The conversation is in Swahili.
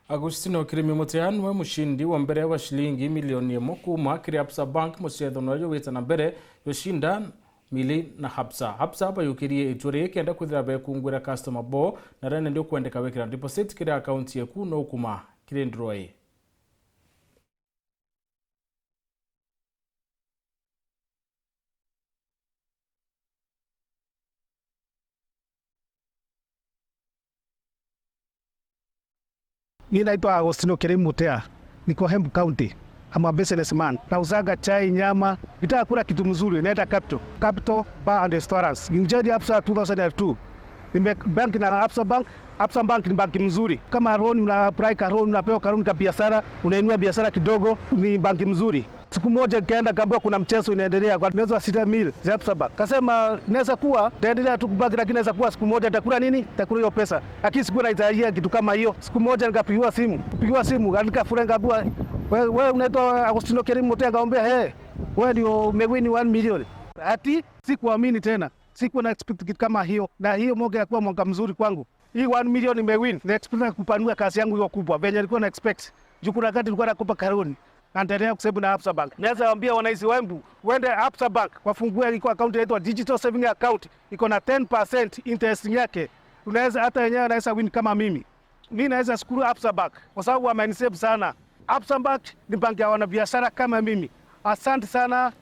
Agustino KIRIMI MUTEA niwe mushindi wa mbere wa shilingi milioni 1 kuma kiri Absa Bank MUCETHO noyo wetana mbere yo Shinda Milli na Absa bayukirie ituri kenda kuthira be kungwira customer bo na rene ndio kwendeka wekira deposit kiri account yaku no kuma kiri ndroi. Mimi naitwa Agustino KIRIMI MUTEA, niko Embu County. I'm a businessman. Nauzaga chai, nyama, vitaka kula kitu mzuri, naita Capital Bar and Restaurants. Nilijoin Absa 2002. Bank na Absa Bank. Absa Bank ni banki mzuri. Kama loan unaapply ka loan, unapewa ka loan ka biashara, unainua biashara kidogo, ni banki mzuri. Siku moja nikaenda kaambiwa kuna mchezo inaendelea kwa mwezi wa 6 mil za Absa Bank. Kasema naweza kuwa taendelea tu kubaki, lakini naweza kuwa siku moja nitakula nini? Nitakula hiyo pesa. Lakini siku naitaia kitu kama hiyo. Siku moja nikapigiwa simu, nikafurenga bua, wewe unaitwa Agustino KIRIMI MUTEA, ngaombea wewe ndio umewini 1 million. Ati sikuamini tena. Siku na expect kitu kama hiyo, na hiyo moga yakuwa mwaka mzuri kwangu. Hii 1 million nimewin. Na expect kupanua kazi yangu hiyo kubwa. Venye nilikuwa na expect. Juu kuna wakati nilikuwa nakopa karoni. Naendelea kusebu na Absa Bank. Naweza waambia wanaishi wangu waende Absa Bank wafungue iko account inaitwa digital saving account. Iko na 10% interest yake. Unaweza hata wenyewe anaweza win kama mimi. Mimi naweza shukuru Absa Bank kwa sababu wamenisave sana. Absa Bank ni banki ya wanabiashara kama mimi. Asante sana.